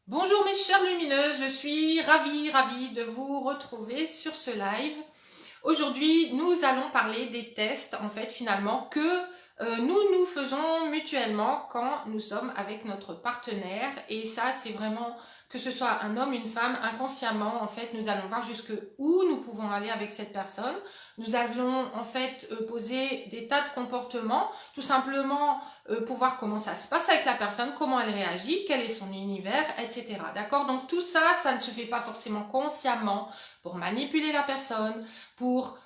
Bonjour mes chères lumineuses, je suis ravie de vous retrouver sur ce live. Aujourd'hui, nous allons parler des tests, en fait, finalement, que nous faisons mutuellement quand nous sommes avec notre partenaire. Et ça, c'est vraiment, que ce soit un homme, une femme, inconsciemment, en fait, nous allons voir jusque où nous pouvons aller avec cette personne. Nous allons, en fait, poser des tas de comportements, tout simplement pour voir comment ça se passe avec la personne, comment elle réagit, quel est son univers, etc. D'accord? Donc tout ça, ça ne se fait pas forcément consciemment pour manipuler la personne, pour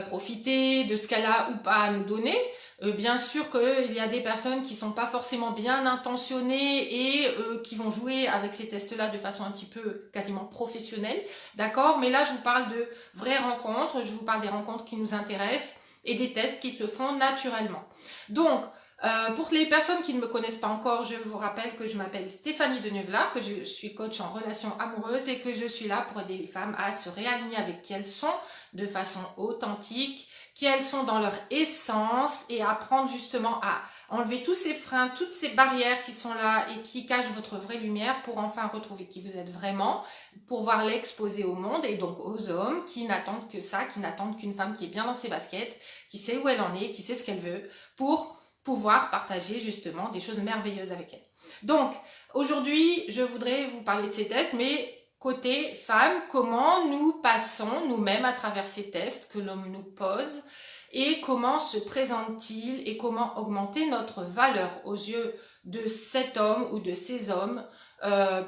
profiter de ce qu'elle a ou pas à nous donner. Bien sûr qu'il y a des personnes qui sont pas forcément bien intentionnées et qui vont jouer avec ces tests-là de façon un petit peu quasiment professionnelle, d'accord? Mais là, je vous parle de vraies rencontres, je vous parle des rencontres qui nous intéressent et des tests qui se font naturellement. Donc, pour les personnes qui ne me connaissent pas encore, je vous rappelle que je m'appelle Stéphanie Deneuvelat, que je suis coach en relations amoureuses et que je suis là pour aider les femmes à se réaligner avec qui elles sont de façon authentique, qui elles sont dans leur essence et apprendre justement à enlever tous ces freins, toutes ces barrières qui sont là et qui cachent votre vraie lumière pour enfin retrouver qui vous êtes vraiment, pour pouvoir l'exposer au monde et donc aux hommes qui n'attendent que ça, qui n'attendent qu'une femme qui est bien dans ses baskets, qui sait où elle en est, qui sait ce qu'elle veut pour pouvoir partager justement des choses merveilleuses avec elle. Donc, aujourd'hui, je voudrais vous parler de ces tests, mais côté femme, comment nous passons nous-mêmes à travers ces tests que l'homme nous pose et comment se présente-t-il et comment augmenter notre valeur aux yeux de cet homme ou de ces hommes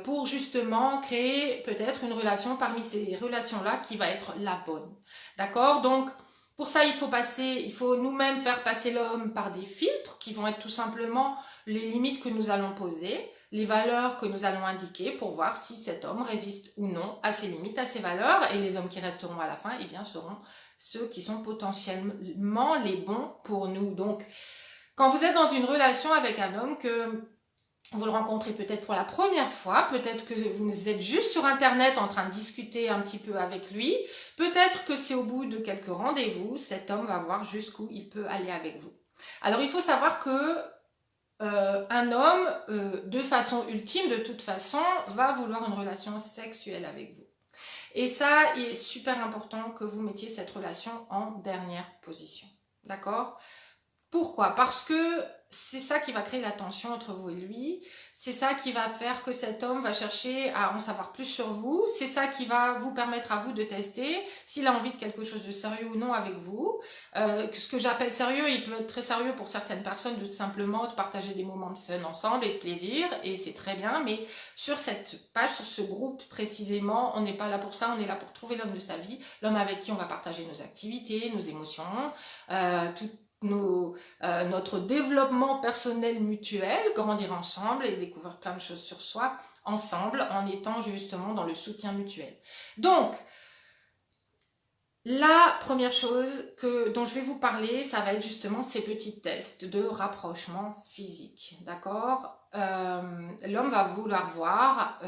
pour justement créer peut-être une relation parmi ces relations-là qui va être la bonne. D'accord? Donc, pour ça, il faut nous-mêmes faire passer l'homme par des filtres qui vont être tout simplement les limites que nous allons poser, les valeurs que nous allons indiquer pour voir si cet homme résiste ou non à ses limites, à ses valeurs. Et les hommes qui resteront à la fin, eh bien, seront ceux qui sont potentiellement les bons pour nous. Donc, quand vous êtes dans une relation avec un homme que vous le rencontrez peut-être pour la première fois, peut-être que vous êtes juste sur internet en train de discuter un petit peu avec lui, peut-être que c'est au bout de quelques rendez-vous, cet homme va voir jusqu'où il peut aller avec vous. Alors il faut savoir que un homme, de façon ultime, de toute façon, va vouloir une relation sexuelle avec vous. Et ça, il est super important que vous mettiez cette relation en dernière position. D'accord ? Pourquoi? Parce que c'est ça qui va créer la tension entre vous et lui, c'est ça qui va faire que cet homme va chercher à en savoir plus sur vous, c'est ça qui va vous permettre à vous de tester s'il a envie de quelque chose de sérieux ou non avec vous. Ce que j'appelle sérieux, il peut être très sérieux pour certaines personnes de simplement de partager des moments de fun ensemble et de plaisir, et c'est très bien, mais sur cette page, sur ce groupe précisément, on n'est pas là pour ça, on est là pour trouver l'homme de sa vie, l'homme avec qui on va partager nos activités, nos émotions, tout notre développement personnel mutuel, grandir ensemble et découvrir plein de choses sur soi ensemble en étant justement dans le soutien mutuel. Donc, la première chose dont je vais vous parler, ça va être justement ces petits tests de rapprochement physique, d'accord? L'homme va vouloir voir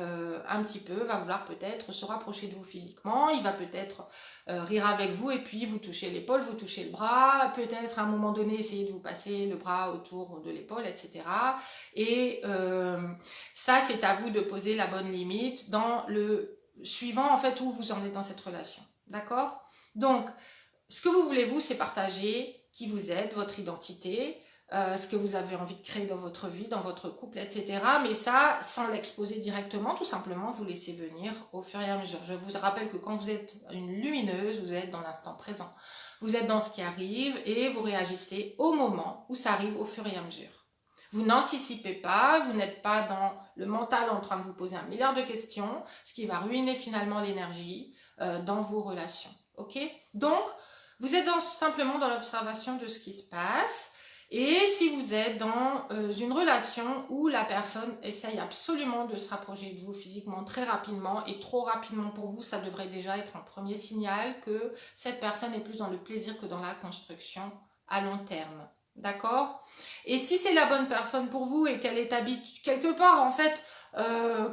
un petit peu, va vouloir peut-être se rapprocher de vous physiquement, il va peut-être rire avec vous et puis vous toucher l'épaule, vous toucher le bras, peut-être à un moment donné essayer de vous passer le bras autour de l'épaule, etc. Et ça, c'est à vous de poser la bonne limite dans le suivant en fait où vous en êtes dans cette relation, d'accord? Donc, ce que vous voulez, vous, c'est partager qui vous êtes, votre identité, ce que vous avez envie de créer dans votre vie, dans votre couple, etc. Mais ça, sans l'exposer directement, tout simplement, vous laissez venir au fur et à mesure. Je vous rappelle que quand vous êtes une lumineuse, vous êtes dans l'instant présent. Vous êtes dans ce qui arrive et vous réagissez au moment où ça arrive au fur et à mesure. Vous n'anticipez pas, vous n'êtes pas dans le mental en train de vous poser un milliard de questions, ce qui va ruiner finalement l'énergie dans vos relations. Ok? Donc, vous êtes simplement dans l'observation de ce qui se passe. Et si vous êtes dans une relation où la personne essaye absolument de se rapprocher de vous physiquement très rapidement et trop rapidement pour vous, ça devrait déjà être un premier signal que cette personne est plus dans le plaisir que dans la construction à long terme. D'accord? Et si c'est la bonne personne pour vous et qu'elle est habituée, quelque part en fait,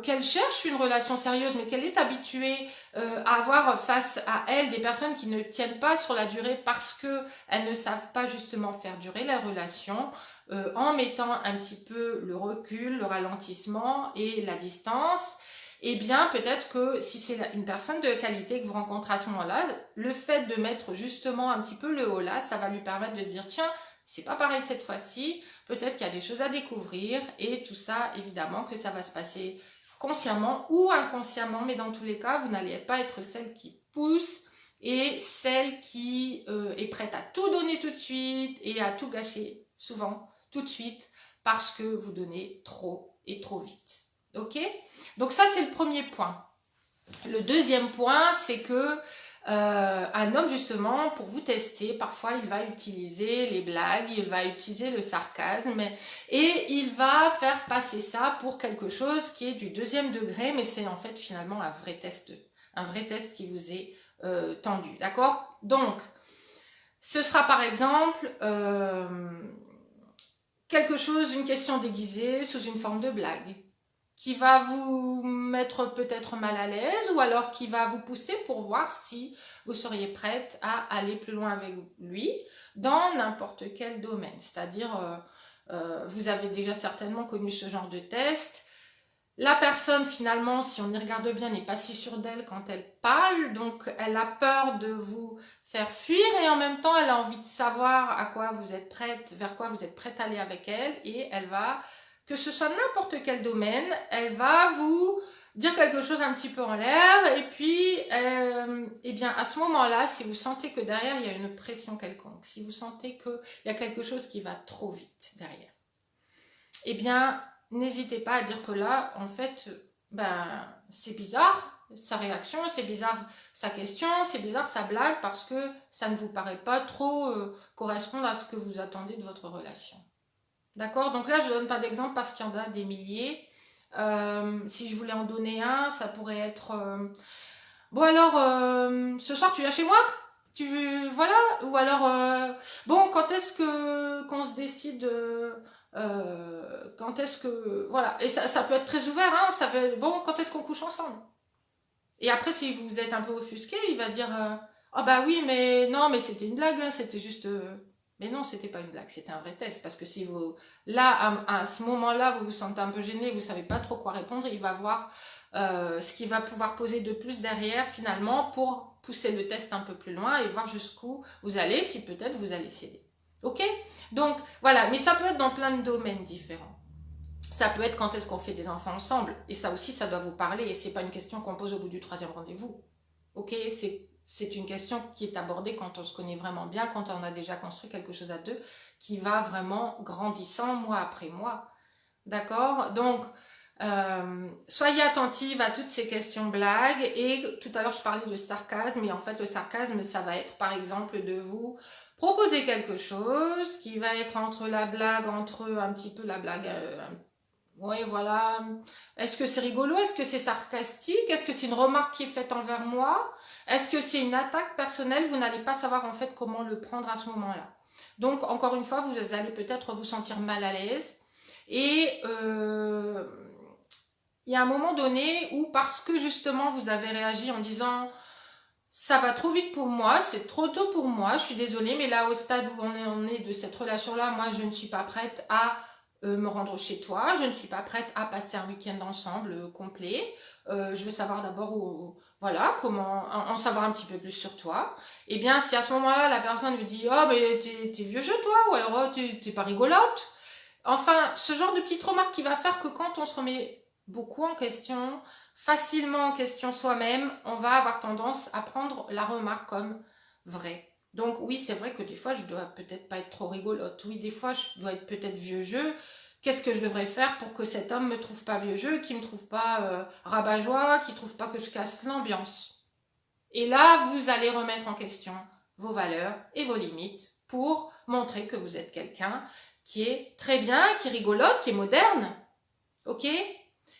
qu'elle cherche une relation sérieuse, mais qu'elle est habituée à avoir face à elle des personnes qui ne tiennent pas sur la durée parce qu'elles ne savent pas justement faire durer la relation, en mettant un petit peu le recul, le ralentissement et la distance, eh bien peut-être que si c'est une personne de qualité que vous rencontrez à ce moment-là, le fait de mettre justement un petit peu le haut là, ça va lui permettre de se dire tiens, c'est pas pareil cette fois-ci, peut-être qu'il y a des choses à découvrir et tout ça, évidemment que ça va se passer consciemment ou inconsciemment, mais dans tous les cas, vous n'allez pas être celle qui pousse et celle qui est prête à tout donner tout de suite et à tout gâcher souvent tout de suite parce que vous donnez trop et trop vite. Ok? Donc ça, c'est le premier point. Le deuxième point, c'est que un homme, justement, pour vous tester, parfois il va utiliser les blagues, il va utiliser le sarcasme et il va faire passer ça pour quelque chose qui est du deuxième degré, mais c'est en fait finalement un vrai test qui vous est tendu, d'accord? Donc, ce sera par exemple quelque chose, une question déguisée sous une forme de blague qui va vous mettre peut-être mal à l'aise ou alors qui va vous pousser pour voir si vous seriez prête à aller plus loin avec lui dans n'importe quel domaine. C'est-à-dire, vous avez déjà certainement connu ce genre de test. La personne, finalement, si on y regarde bien, n'est pas si sûre d'elle quand elle parle, donc elle a peur de vous faire fuir et en même temps, elle a envie de savoir à quoi vous êtes prête, vers quoi vous êtes prête à aller avec elle et elle va, que ce soit n'importe quel domaine, elle va vous dire quelque chose un petit peu en l'air et puis, eh bien, à ce moment-là, si vous sentez que derrière, il y a une pression quelconque, si vous sentez qu'il y a quelque chose qui va trop vite derrière, eh bien, n'hésitez pas à dire que là, en fait, ben, c'est bizarre sa réaction, c'est bizarre sa question, c'est bizarre sa blague parce que ça ne vous paraît pas trop correspondre à ce que vous attendez de votre relation. D'accord? Donc là, je ne donne pas d'exemple parce qu'il y en a des milliers. Si je voulais en donner un, ça pourrait être bon alors, ce soir tu viens chez moi? Voilà? Ou alors, bon, quand est-ce que qu'on se décide quand est-ce que... Voilà. Et ça peut être très ouvert, hein. Ça fait, bon, quand est-ce qu'on couche ensemble? Et après, si vous êtes un peu offusqué, il va dire, ah bah oui, mais non, mais c'était une blague, hein, c'était juste... Mais non, c'était pas une blague, c'était un vrai test. Parce que si vous, là, à ce moment-là, vous vous sentez un peu gêné, vous savez pas trop quoi répondre, il va voir ce qu'il va pouvoir poser de plus derrière, finalement, pour pousser le test un peu plus loin et voir jusqu'où vous allez, si peut-être vous allez céder. Ok? Donc, voilà. Mais ça peut être dans plein de domaines différents. Ça peut être quand est-ce qu'on fait des enfants ensemble. Et ça aussi, ça doit vous parler. Et c'est pas une question qu'on pose au bout du 3e rendez-vous. Ok? C'est une question qui est abordée quand on se connaît vraiment bien, quand on a déjà construit quelque chose à deux, qui va vraiment grandissant mois après mois. D'accord? Donc, soyez attentive à toutes ces questions blagues. Et tout à l'heure, je parlais de sarcasme. Et en fait, le sarcasme, ça va être par exemple de vous proposer quelque chose qui va être entre la blague, entre un petit peu la blague... oui, voilà. Est-ce que c'est rigolo? Est-ce que c'est sarcastique? Est-ce que c'est une remarque qui est faite envers moi? Est-ce que c'est une attaque personnelle? Vous n'allez pas savoir en fait comment le prendre à ce moment-là. Donc, encore une fois, vous allez peut-être vous sentir mal à l'aise. Et il y a un moment donné où, parce que justement, vous avez réagi en disant ça va trop vite pour moi, c'est trop tôt pour moi, je suis désolée, mais là, au stade où on est de cette relation-là, moi, je ne suis pas prête à me rendre chez toi, je ne suis pas prête à passer un week-end ensemble complet. Je veux savoir d'abord voilà, comment en savoir un petit peu plus sur toi. Et bien, si à ce moment-là, la personne lui dit « Oh, mais t'es vieux jeu, toi » ou alors « Oh, t'es pas rigolote ». Enfin, ce genre de petite remarque qui va faire que quand on se remet beaucoup en question, facilement en question soi-même, on va avoir tendance à prendre la remarque comme vraie. Donc oui, c'est vrai que des fois, je dois peut-être pas être trop rigolote. Oui, des fois, je dois être peut-être vieux jeu. Qu'est-ce que je devrais faire pour que cet homme me trouve pas vieux jeu, qu'il me trouve pas rabat-joie, qu'il trouve pas que je casse l'ambiance? Et là, vous allez remettre en question vos valeurs et vos limites pour montrer que vous êtes quelqu'un qui est très bien, qui est rigolote, qui est moderne. Ok?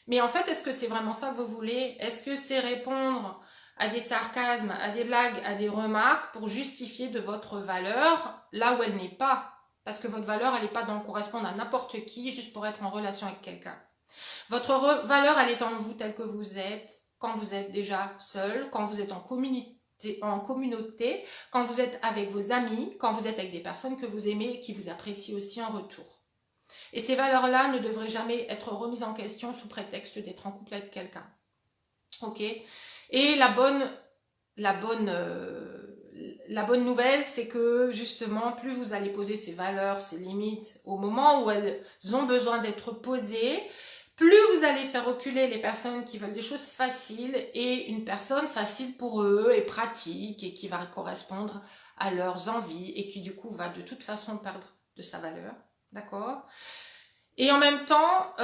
Mais en fait, est-ce que c'est vraiment ça que vous voulez? Est-ce que c'est répondre à des sarcasmes, à des blagues, à des remarques pour justifier de votre valeur là où elle n'est pas? Parce que votre valeur, elle n'est pas dans correspondre à n'importe qui juste pour être en relation avec quelqu'un. Votre valeur, elle est en vous telle que vous êtes, quand vous êtes déjà seul, quand vous êtes en communauté, quand vous êtes avec vos amis, quand vous êtes avec des personnes que vous aimez et qui vous apprécient aussi en retour. Et ces valeurs-là ne devraient jamais être remises en question sous prétexte d'être en couple avec quelqu'un. Ok. Et la bonne nouvelle, c'est que justement, plus vous allez poser ces valeurs, ces limites, au moment où elles ont besoin d'être posées, plus vous allez faire reculer les personnes qui veulent des choses faciles et une personne facile pour eux et pratique et qui va correspondre à leurs envies et qui du coup va de toute façon perdre de sa valeur. D'accord ? Et en même temps,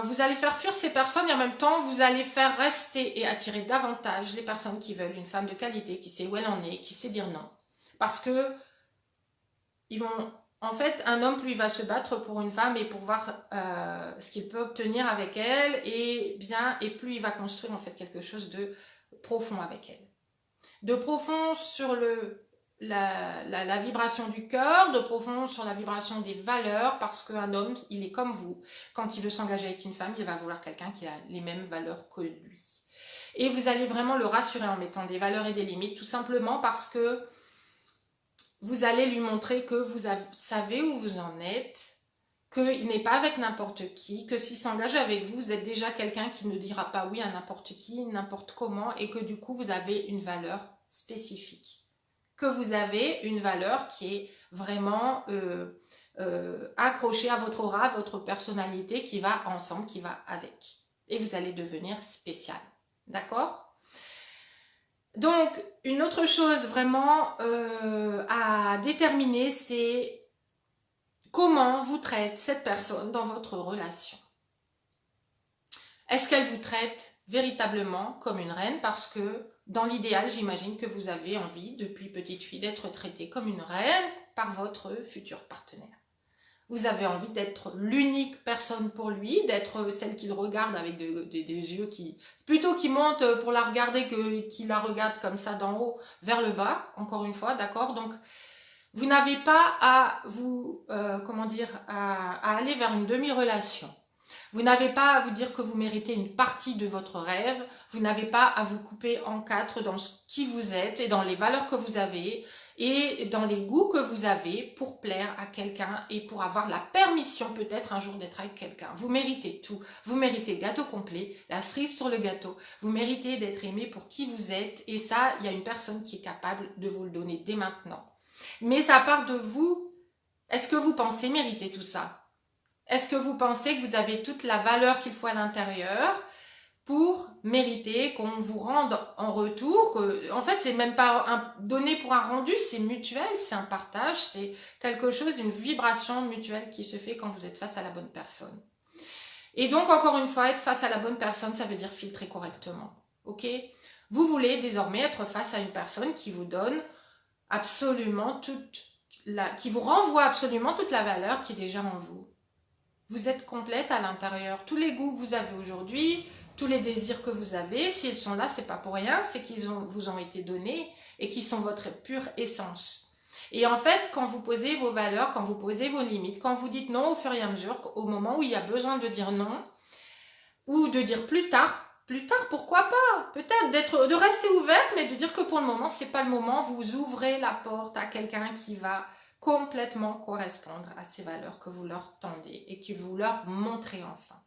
vous allez faire fuir ces personnes et en même temps, vous allez faire rester et attirer davantage les personnes qui veulent une femme de qualité, qui sait où elle en est, qui sait dire non. Parce que ils vont, en fait, un homme, plus il va se battre pour une femme et pour voir ce qu'il peut obtenir avec elle, et bien, et plus il va construire en fait quelque chose de profond avec elle. De profond sur la vibration du cœur, de profond sur la vibration des valeurs, parce qu'un homme, il est comme vous. Quand il veut s'engager avec une femme, il va vouloir quelqu'un qui a les mêmes valeurs que lui. Et vous allez vraiment le rassurer en mettant des valeurs et des limites, tout simplement parce que vous allez lui montrer que vous savez où vous en êtes, qu'il n'est pas avec n'importe qui, que s'il s'engage avec vous, vous êtes déjà quelqu'un qui ne dira pas oui à n'importe qui, n'importe comment, et que du coup, vous avez une valeur spécifique. Que vous avez une valeur qui est vraiment accrochée à votre aura, à votre personnalité, qui va ensemble, qui va avec. Et vous allez devenir spécial. D'accord ? Donc, une autre chose vraiment à déterminer, c'est comment vous traite cette personne dans votre relation. Est-ce qu'elle vous traite véritablement comme une reine? Parce que dans l'idéal, j'imagine que vous avez envie, depuis petite fille, d'être traitée comme une reine par votre futur partenaire. Vous avez envie d'être l'unique personne pour lui, d'être celle qu'il regarde avec des yeux plutôt qui montent pour la regarder qu'il la regarde comme ça d'en haut vers le bas, encore une fois, d'accord? Donc, vous n'avez pas à à aller vers une demi-relation. Vous n'avez pas à vous dire que vous méritez une partie de votre rêve. Vous n'avez pas à vous couper en quatre dans qui vous êtes et dans les valeurs que vous avez et dans les goûts que vous avez pour plaire à quelqu'un et pour avoir la permission peut-être un jour d'être avec quelqu'un. Vous méritez tout. Vous méritez le gâteau complet, la cerise sur le gâteau. Vous méritez d'être aimé pour qui vous êtes et ça, il y a une personne qui est capable de vous le donner dès maintenant. Mais ça part de vous. Est-ce que vous pensez mériter tout ça? Est-ce que vous pensez que vous avez toute la valeur qu'il faut à l'intérieur pour mériter qu'on vous rende en retour? En fait, c'est même pas donné pour un rendu, c'est mutuel, c'est un partage, c'est quelque chose, une vibration mutuelle qui se fait quand vous êtes face à la bonne personne. Et donc, encore une fois, être face à la bonne personne, ça veut dire filtrer correctement. Ok? Vous voulez désormais être face à une personne qui vous donne absolument qui vous renvoie absolument toute la valeur qui est déjà en vous. Vous êtes complète à l'intérieur. Tous les goûts que vous avez aujourd'hui, tous les désirs que vous avez, s'ils sont là, c'est pas pour rien, c'est qu'ils vous ont été donnés et qui sont votre pure essence. Et en fait, quand vous posez vos valeurs, quand vous posez vos limites, quand vous dites non au fur et à mesure, au moment où il y a besoin de dire non, ou de dire plus tard, pourquoi pas? Peut-être de rester ouverte, mais de dire que pour le moment, c'est pas le moment. Vous ouvrez la porte à quelqu'un qui va complètement correspondre à ces valeurs que vous leur tendez et que vous leur montrez enfin.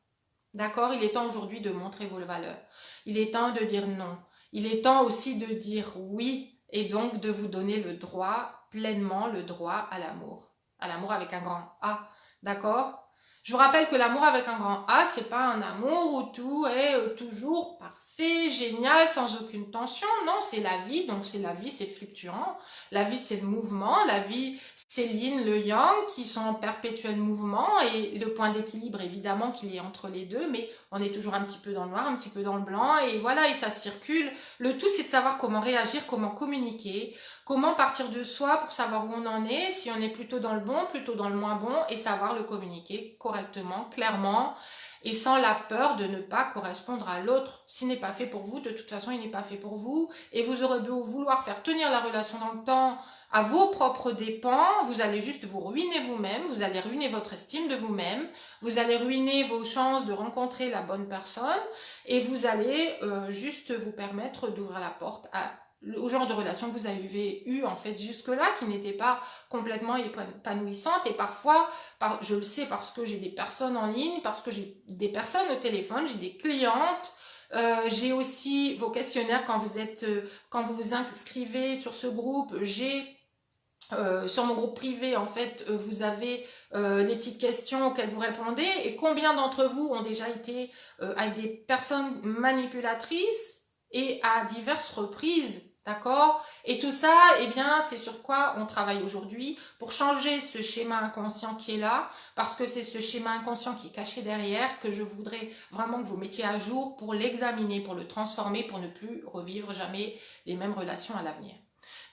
D'accord? Il est temps aujourd'hui de montrer vos valeurs. Il est temps de dire non. Il est temps aussi de dire oui et donc de vous donner le droit, pleinement le droit à l'amour. À l'amour avec un grand A. D'accord? Je vous rappelle que l'amour avec un grand A, c'est pas un amour où tout est toujours parfait, génial, sans aucune tension. Non, c'est la vie. Donc c'est la vie, c'est fluctuant. La vie, c'est le mouvement. La vie, c'est l'yin, le yang, qui sont en perpétuel mouvement. Et le point d'équilibre, évidemment, qu'il y est entre les deux. Mais on est toujours un petit peu dans le noir, un petit peu dans le blanc. Et voilà, et ça circule. Le tout, c'est de savoir comment réagir, comment communiquer, comment partir de soi pour savoir où on en est, si on est plutôt dans le bon, plutôt dans le moins bon, et savoir le communiquer correctement, clairement, et sans la peur de ne pas correspondre à l'autre. S'il n'est pas fait pour vous, de toute façon, il n'est pas fait pour vous, et vous aurez beau vouloir faire tenir la relation dans le temps à vos propres dépens, vous allez juste vous ruiner vous-même, vous allez ruiner votre estime de vous-même, vous allez ruiner vos chances de rencontrer la bonne personne, et vous allez juste vous permettre d'ouvrir la porte au genre de relation que vous avez eu en fait jusque-là, qui n'était pas complètement épanouissante. Et parfois, je le sais parce que j'ai des personnes en ligne, parce que j'ai des personnes au téléphone, j'ai des clientes J'ai aussi vos questionnaires quand vous vous inscrivez sur ce groupe. Sur mon groupe privé, en fait, vous avez des petites questions auxquelles vous répondez. Et combien d'entre vous ont déjà été avec des personnes manipulatrices et à diverses reprises, d'accord? Et tout ça, eh bien, c'est sur quoi on travaille aujourd'hui pour changer ce schéma inconscient qui est là, parce que c'est ce schéma inconscient qui est caché derrière que je voudrais vraiment que vous mettiez à jour pour l'examiner, pour le transformer, pour ne plus revivre jamais les mêmes relations à l'avenir.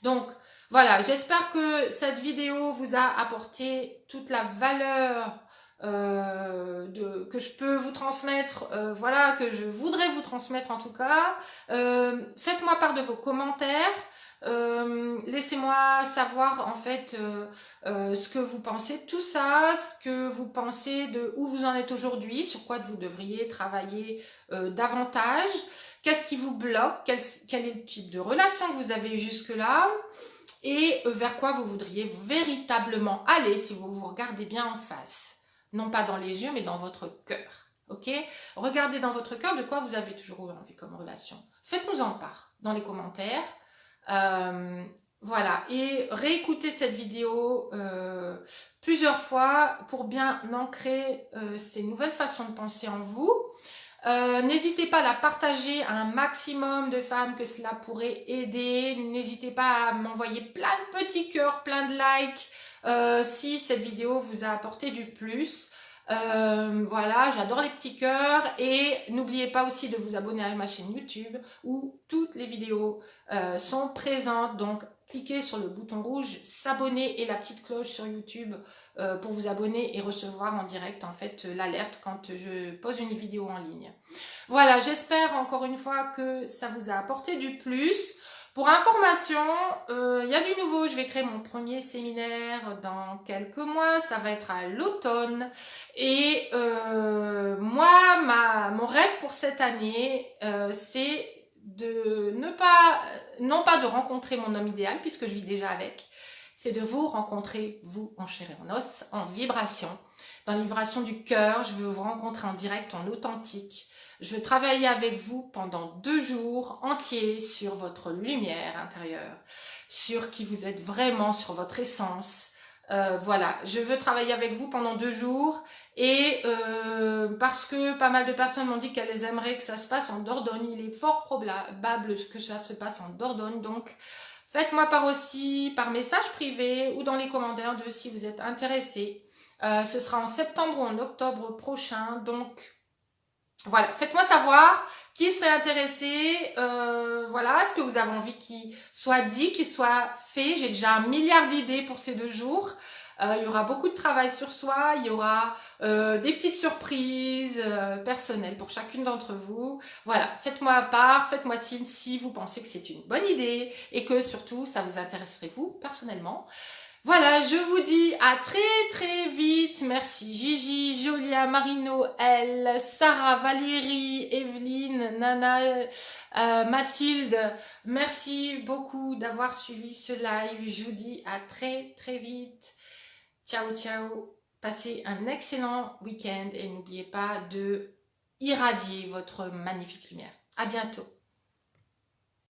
Donc, voilà, j'espère que cette vidéo vous a apporté toute la valeur que je peux vous transmettre, voilà, que je voudrais vous transmettre en tout cas. Faites-moi part de vos commentaires. Laissez-moi savoir en fait ce que vous pensez de tout ça, ce que vous pensez de où vous en êtes aujourd'hui, sur quoi vous devriez travailler davantage, qu'est-ce qui vous bloque, quel est le type de relation que vous avez eu jusque-là, et vers quoi vous voudriez véritablement aller si vous vous regardez bien en face. Non pas dans les yeux, mais dans votre cœur. Ok? Regardez dans votre cœur de quoi vous avez toujours eu envie comme relation. Faites-nous en part dans les commentaires. Voilà. Et réécoutez cette vidéo plusieurs fois pour bien ancrer ces nouvelles façons de penser en vous. N'hésitez pas à la partager à un maximum de femmes que cela pourrait aider. N'hésitez pas à m'envoyer plein de petits cœurs, plein de likes si cette vidéo vous a apporté du plus. Voilà, j'adore les petits cœurs et n'oubliez pas aussi de vous abonner à ma chaîne YouTube où toutes les vidéos sont présentes. Donc cliquez sur le bouton rouge s'abonner et la petite cloche sur YouTube pour vous abonner et recevoir en direct en fait l'alerte quand je pose une vidéo en ligne. Voilà, j'espère encore une fois que ça vous a apporté du plus. Pour information, il y a du nouveau, je vais créer mon premier séminaire dans quelques mois, ça va être à l'automne. Et moi, mon rêve pour cette année, c'est de non pas de rencontrer mon homme idéal, puisque je vis déjà avec, c'est de vous rencontrer, vous, en chair et en os, en vibration. Dans la vibration du cœur, je veux vous rencontrer en direct, en authentique. Je veux travailler avec vous pendant 2 jours entiers sur votre lumière intérieure, sur qui vous êtes vraiment, sur votre essence. Voilà, je veux travailler avec vous pendant 2 jours et parce que pas mal de personnes m'ont dit qu'elles aimeraient que ça se passe en Dordogne. Il est fort probable que ça se passe en Dordogne, donc faites-moi part aussi par message privé ou dans les commentaires de si vous êtes intéressés. Ce sera en septembre ou en octobre prochain, donc voilà, faites-moi savoir qui serait intéressé, voilà, ce que vous avez envie qu'il soit dit, qu'il soit fait. J'ai déjà 1 milliard d'idées pour ces 2 jours. Il y aura beaucoup de travail sur soi, il y aura des petites surprises personnelles pour chacune d'entre vous. Voilà, faites-moi part, faites-moi signe si vous pensez que c'est une bonne idée et que surtout ça vous intéresserait vous personnellement. Voilà, je vous dis à très vite. Merci Gigi, Jolia, Marino, Elle, Sarah, Valérie, Evelyne, Nana, Mathilde. Merci beaucoup d'avoir suivi ce live. Je vous dis à très vite. Ciao, ciao. Passez un excellent week-end et n'oubliez pas de irradier votre magnifique lumière. À bientôt.